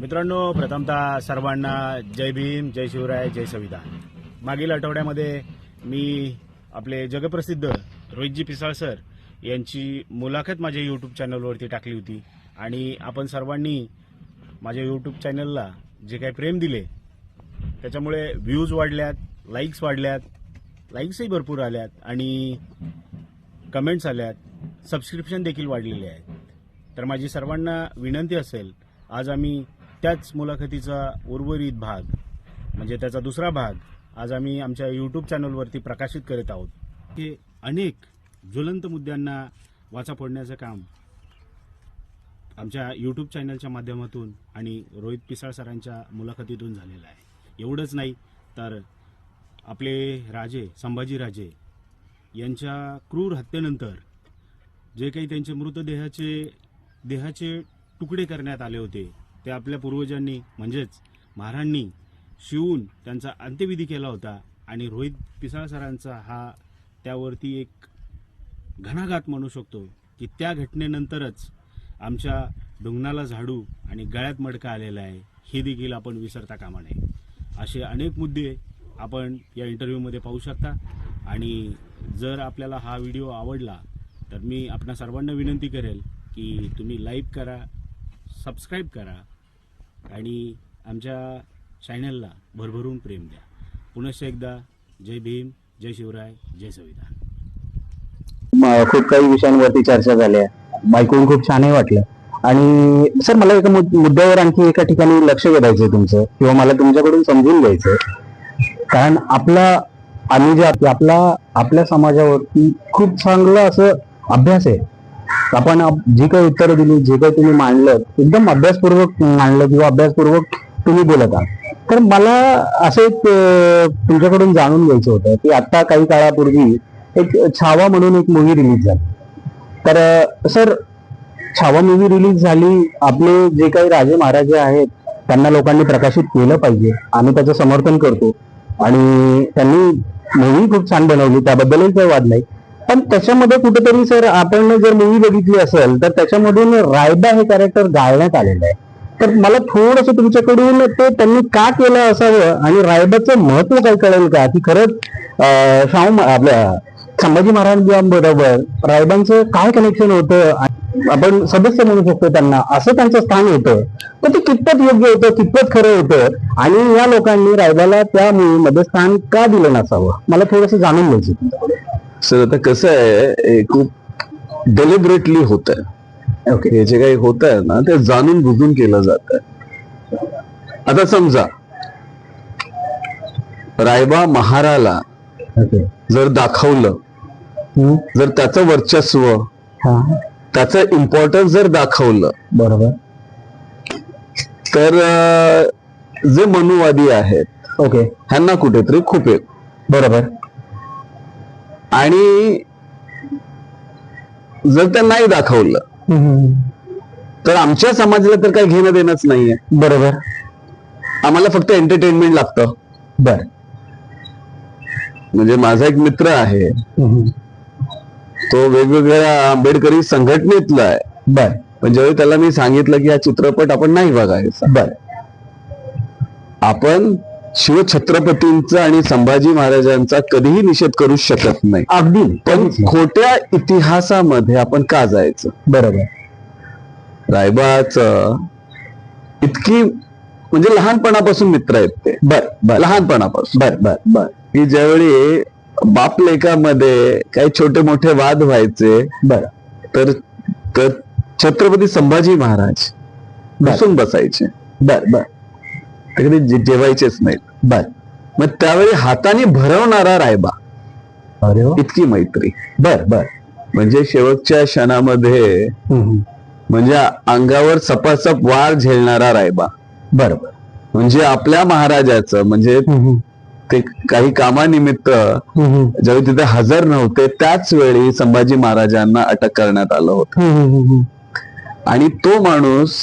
मित्रांनो, प्रथमतः सर्वांना जय भीम, जय शिवराय, जय संविधान. मागील आठवड्यामध्ये मी आपले जगप्रसिद्ध रोहितजी पिसाळ सर यांची मुलाखत माझ्या यूट्यूब चॅनलवरती टाकली होती आणि आपण सर्वांनी माझ्या यूट्यूब चॅनलला जे काही प्रेम दिले त्याच्यामुळे व्ह्यूज वाढल्यात, लाईक्स वाढल्यात, लाईक्सही भरपूर आल्यात आणि कमेंट्स आल्यात, सबस्क्रिप्शन देखील वाढलेले आहेत. तर माझी सर्वांना विनंती असेल, आज आम्ही त्याच मुलाखतीचा उर्वरित भाग म्हणजे त्याचा दुसरा भाग आज आम्ही आमच्या यूट्यूब चॅनलवरती प्रकाशित करत आहोत. हे अनेक ज्वलंत मुद्द्यांना वाचा फोडण्याचं काम आमच्या यूट्यूब चॅनलच्या माध्यमातून आणि रोहित पिसाळ सरांच्या मुलाखतीतून झालेलं आहे. एवढंच नाही तर आपले राजे संभाजीराजे यांच्या क्रूर हत्येनंतर जे काही त्यांचे देहाचे तुकडे करण्यात आले होते ते आपल्या पूर्वजांनी म्हणजेच महाराजांनी शिवून त्यांचा अंत्यविधी केला होता आणि रोहित पिसाळ सरांचा हा त्यावरती एक घणाघात म्हणू शकतो की त्या घटनेनंतरच आमच्या ढुंगणाला झाडू आणि गळ्यात मडका आलेला आहे हे देखील आपण विसरता कामा नये. असे अनेक मुद्दे आपण या इंटरव्ह्यूमध्ये पाहू शकता आणि जर आपल्याला हा व्हिडिओ आवडला तर मी आपणा सर्वांना विनंती करेल की तुम्ही लाईक करा, सबस्क्राईब करा आणि आमच्या चॅनलला भरभरून प्रेम द्या. पुनश्च एकदा जय भीम, जय शिवराय, जय संविधान. खूप काही विषयांवरती चर्चा झाल्या, ऐकून खूप छानही वाटलं. आणि सर, मला एका मुद्द्यावर आणखी एका ठिकाणी लक्ष वेधायचंय तुमचं, किंवा मला तुमच्याकडून समजून घ्यायचंय. कारण आपल्या समाजावरती खूप चांगलं असं अभ्यास आहे. आपण जी काही उत्तरं दिली, जे काही तुम्ही मांडलं, एकदम अभ्यासपूर्वक मांडलं किंवा अभ्यासपूर्वक तुम्ही बोलत आहात. तर मला असं एक तुमच्याकडून जाणून घ्यायचं होतं की आता काही काळापूर्वी एक छावा म्हणून एक मूवी रिलीज झाली. तर सर, छावा मूवी रिलीज झाली, आपले जे काही राजे महाराजे आहेत त्यांना लोकांनी प्रकाशित केलं पाहिजे, आम्ही त्याचं समर्थन करतो आणि त्यांनी मूवी खूप छान बनवली, त्याबद्दलही काही वाद नाही. पण त्याच्यामध्ये कुठेतरी सर, आपण जर मूवी बघितली असेल तर त्याच्यामधून रायबा हे कॅरेक्टर गाळण्यात आलेलं आहे. तर मला थोडंसं तुमच्याकडून ते त्यांनी का केलं असावं आणि रायबाचं महत्व काय कळेल का, की खरंच आपल्या संभाजी महाराजांबरोबर रायबांचं काय कनेक्शन होतं, आपण सदस्य म्हणू शकतो त्यांना, असं त्यांचं स्थान होतं, तर ते कितपत योग्य होतं, कितपत खरं होतं आणि या लोकांनी रायबाला त्या मूवीमध्ये स्थान का दिलं नसावं, मला थोडंसं जाणून घ्यायचं तुमच्याकडे. सर, आता कसं आहे, खूप डेलिबरेटली होत आहे. ओके, हे जे काही होत आहे ना ते जाणून बुजून केलं जात आहे. आता समजा रायबा महाराला जर दाखवलं, जर त्याचं वर्चस्व, त्याचं इम्पॉर्टन्स जर दाखवलं, बरोबर, तर जे मनुवादी आहेत, ओके, ह्यांना कुठेतरी खूप येत, बरोबर. आणि जर ते नाही दाखवलं तर आमच्या समाजाला तर काही घेणं देणंच नाहीये, बरोबर. आम्हाला फक्त एंटरटेनमेंट लागतं. बर, म्हणजे माझा एक मित्र आहे, तो वेगवेगळ्या आंबेडकरी संघटनेतला आहे. बर, पण ज्यावेळी त्याला मी सांगितलं की हा चित्रपट आपण नाही बघायचा, बर, आपण शिवछत्रपतींचा आणि संभाजी महाराजांचा कधीही निषेध करू शकत नाही, अगदी, पण खोट्या इतिहासामध्ये आपण का जायचं, बरोबर. रायबाच इतकी म्हणजे लहानपणापासून मित्र आहेत ते, बर, लहानपणापासून, बर बर बर, की ज्यावेळी बापलेकामध्ये काही छोटे मोठे वाद व्हायचे, बर, तर छत्रपती संभाजी महाराज बसून बसायचे, बर बर, ते कधी जेवायचेच नाहीत, बर. मग त्यावेळी हाताने भरवणारा रायबा, अरे इतकी मैत्री, बर बर, म्हणजे शेवटच्या क्षणामध्ये म्हणजे अंगावर सपासप वार झेलणारा रायबा, बरोबर. म्हणजे आपल्या महाराजाचं म्हणजे ते काही कामानिमित्त ज्यावेळी तिथे हजर नव्हते त्याच वेळी संभाजी महाराजांना अटक करण्यात आलं होतं आणि तो माणूस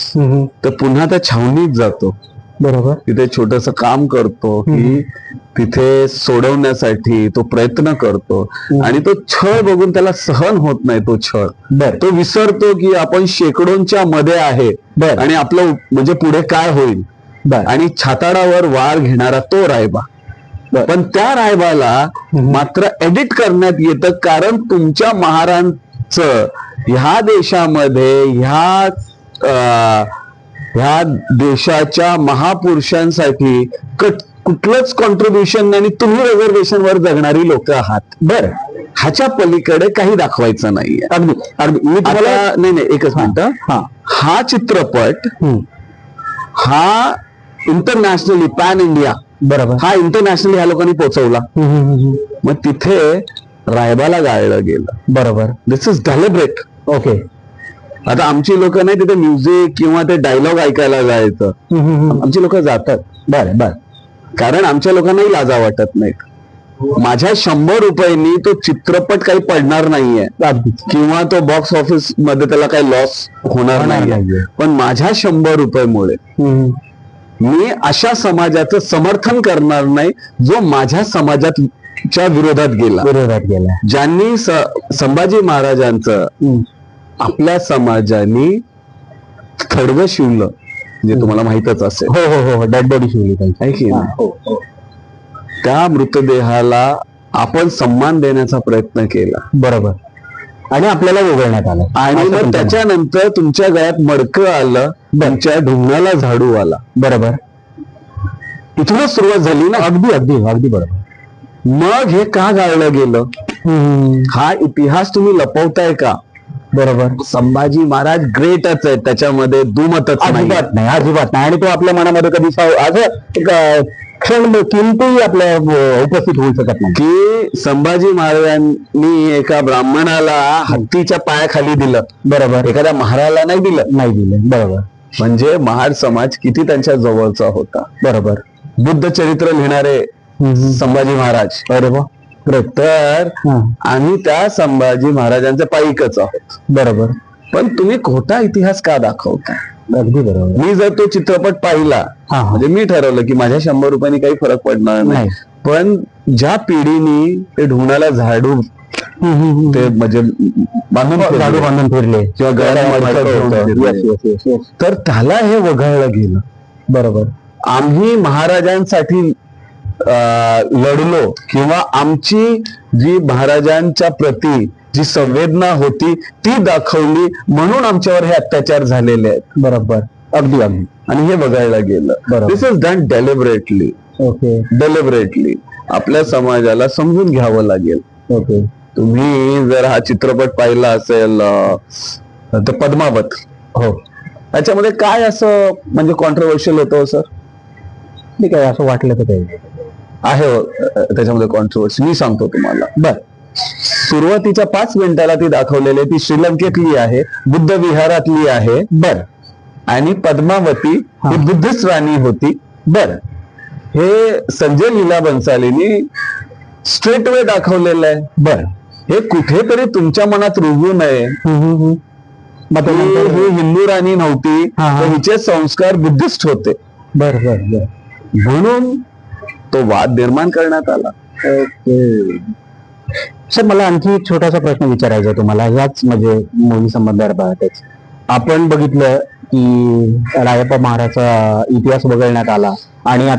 तर पुन्हा त्या छावणीत जातो, बरोबर. तिथे छोटस काम करतो की तिथे सोडवण्यासाठी तो प्रयत्न करतो आणि तो छळ बघून त्याला सहन होत नाही. तो छळ बर तो विसरतो की आपण शेकडोंच्या मध्ये आहे बर आणि आपलं म्हणजे पुढे काय होईल. बर आणि छाताडावर वार घेणारा तो रायबा. पण त्या रायबाला मात्र एडिट करण्यात येतं, कारण तुमच्या महाराजांचं ह्या देशामध्ये ह्या देशाच्या महापुरुषांसाठी कुठलंच कॉन्ट्रीब्युशन नाही आणि तुम्ही रिझर्वेशनवर जगणारी लोक आहात. बर ह्याच्या पलीकडे काही दाखवायचं नाहीये. अगदी अगदी. मी तुम्हाला नाही एकच मिनिट. हा चित्रपट हा इंटरनॅशनली पॅन इंडिया बरोबर हा इंटरनॅशनली ह्या लोकांनी पोहोचवला. मग तिथे रायबाला गाळलं गेलं. बरोबर. दिस इज डेलिब्रेट. ओके. आता आमची लोक नाही तिथे म्युझिक किंवा ते डायलॉग ऐकायला जायचं. आमची लोक जातात. बरं बर. कारण आमच्या लोकांनाही लाजा वाटत नाहीत. माझ्या 100 रुपयांनी तो चित्रपट काही पडणार नाहीये किंवा तो बॉक्स ऑफिस मध्ये त्याला काही लॉस होणार नाहीये. पण माझ्या 100 रुपयामुळे मी अशा समाजाचं समर्थन करणार नाही जो माझ्या समाजाच्या विरोधात गेला. ज्यांनी संभाजी महाराजांचं आपल्या समाजाने थडगं शिवलं, जे तुम्हाला माहितच असेल. हो हो हो. डेड बॉडी शिवली आहे की नाही? त्या मृतदेहाला आपण सन्मान देण्याचा प्रयत्न केला. बरोबर. आणि आपल्याला वगळण्यात आलं. आणि मग त्याच्यानंतर तुमच्या गळ्यात मडकं आलं, तुमच्या ढुंगणाला झाडू आला. बरोबर. इथूनच सुरुवात झाली ना. अगदी अगदी अगदी बरोबर. मग हे का गाळलं गेलं? हा इतिहास तुम्ही लपवताय का? बरोबर. संभाजी महाराज ग्रेटच आहे, त्याच्यामध्ये दुमतच अजिबात नाही. अजिबात नाही. आणि तो आपल्या मनामध्ये कधी असं क्षण किंतुही आपल्या उपस्थित होऊ शकत नाही की संभाजी महाराजांनी एका ब्राह्मणाला हत्तीच्या पायाखाली दिलं. बरोबर. एखाद्या महाराला नाही दिलं. बरोबर. म्हणजे महार समाज किती त्यांच्या जवळचा होता. बरोबर. बुद्ध चरित्र लिहिणारे संभाजी महाराज. अरे वा. तर आम्ही त्या संभाजी महाराजांचे पाईकच आहोत. बरोबर. पण तुम्ही खोटा इतिहास का दाखवता? अगदी बरोबर. मी जर तो चित्रपट पाहिला म्हणजे मी ठरवलं की माझ्या 100 रुपयांनी काही फरक पडणार नाही. पण ज्या पिढीने ते ढुंगणाला झाडू ते म्हणजे बांधून फिरले किंवा गळ्यात, तर त्याला हे वगळलं गेलं. बरोबर. आम्ही महाराजांसाठी लढलो किंवा आमची जी महाराजांच्या प्रती जी संवेदना होती ती दाखवली म्हणून आमच्यावर हे अत्याचार झालेले आहेत. बरोबर. अगदी अगदी. आणि हे बघायला गेलं. This is done deliberately. Okay. Deliberately. आपल्या समाजाला समजून घ्यावं लागेल. ओके. तुम्ही जर हा चित्रपट पाहिला असेल तर पद्मावत, हो, त्याच्यामध्ये काय असं म्हणजे कॉन्ट्रोवर्शियल होतं सर? ठीक आहे, असं वाटलं तर काही आहे त्याच्यामध्ये कॉन्ट्रोवर्सी. मी सांगतो तुम्हाला. बर. सुरुवातीच्या 5 मिनिटाला ती दाखवलेली ती श्रीलंकेतली आहे, बुद्ध विहारातली आहे. बर. आणि पद्मावती ही बुद्धिस्ट राणी होती. बर. हे संजय लीला बन्सालीनी स्ट्रेट वे दाखवलेलं आहे. बर. हे कुठेतरी तुमच्या मनात रुजू नये. ही हिंदू राणी नव्हती, तर हिचे संस्कार बुद्धिस्ट होते. बर बर बर. म्हणून तो वाद निर्माण करण्यात आला. ओके. सर, मला आणखी एक छोटासा प्रश्न विचारायचा आहे तुम्हाला, याच म्हणजे मूवी संबंधातच. आपण बघितलं की रायप्पा महाराजचा इतिहास वगळण्यात आला आणि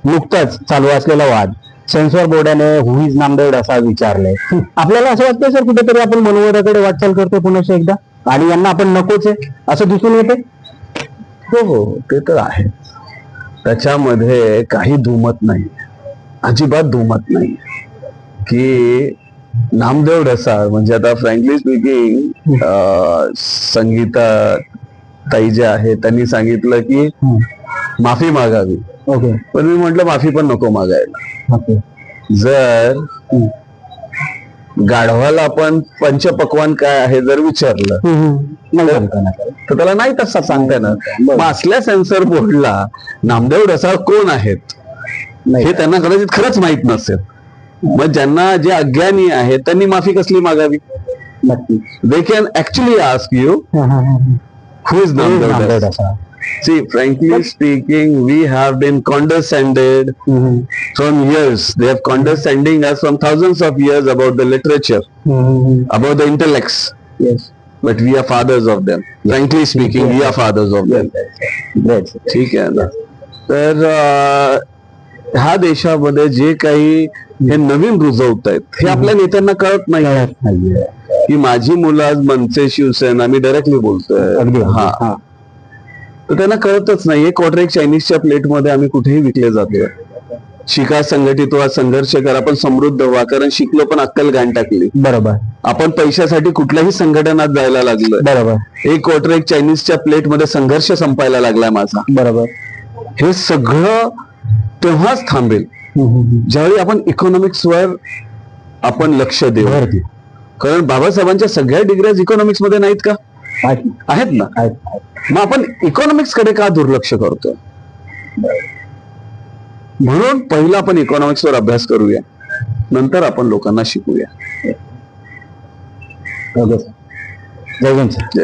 नुकताच चालू असलेला वाद सेन्सॉर बोर्डाने हु इज नामदेव असा विचारलंय. आपल्याला असं वाटतं सर कुठेतरी आपण मनोवराकडे वाटचाल करतोय पुन्हा एकदा आणि यांना आपण नकोच आहे असं दिसून येते? हो हो, ते तर आहे. त्याच्यामध्ये काही दुमत नाही, अजिबात दुमत नाही की नामदेव ढसाळ म्हणजे आता फ्रँकली स्पीकिंग संगीता ताई जे आहे त्यांनी सांगितलं की माफी मागावी. ओके. पण मी म्हटलं माफी पण नको मागायला. जर गाढवाला आपण पंचपक्वान काय आहे जर विचारलं तर त्याला नाही तसा सांगता येणार. मग असल्या सेन्सर बोर्डला नामदेव ढसाळ कोण आहेत हे त्यांना कदाचित खरंच माहित नसेल. मग ज्यांना जे अज्ञानी आहेत त्यांनी माफी कसली मागावी? They can actually ask you who is Namdev Dhasal. See, frankly speaking, we have been condescended from years. They have condescending us from thousands of years about the literature, about the intellects. Yes. But we are fathers of them. Frankly speaking, we are fathers of them. Yes. ठीक आहे ना. तर ह्या देशामध्ये जे काही हे नवीन रुजवत आहेत हे आपल्या नेत्यांना कळत नाही की माझी मुलं आज मनसे शिवसेना मी डायरेक्टली बोलतोय. अगदी हा, तर त्यांना कळतच नाही. एक क्वार्टर एक चायनीजच्या प्लेटमध्ये आम्ही कुठेही विकले जातोय. शिका, संघटित व्हा, संघर्ष करा, आपण समृद्ध व्हा. कारण शिकलो पण अक्कल घाण टाकली. बरोबर. आपण पैशासाठी कुठल्याही संघटनात जायला लागलोय. बरोबर. एक क्वार्टर एक चायनीजच्या प्लेटमध्ये संघर्ष संपायला लागलाय माझा. बरोबर. हे सगळं तेव्हाच थांबेल ज्यावेळी आपण इकॉनॉमिक्स वर आपण लक्ष देऊ. कारण बाबासाहेबांच्या सगळ्या डिग्र्या इकॉनॉमिक्स मध्ये नाहीत का? आहेत ना. मग आपण इकॉनॉमिक्स कडे का दुर्लक्ष करतो? म्हणून पहिला आपण इकॉनॉमिक्स वर अभ्यास करूया, नंतर आपण लोकांना शिकूया. जय हिंद.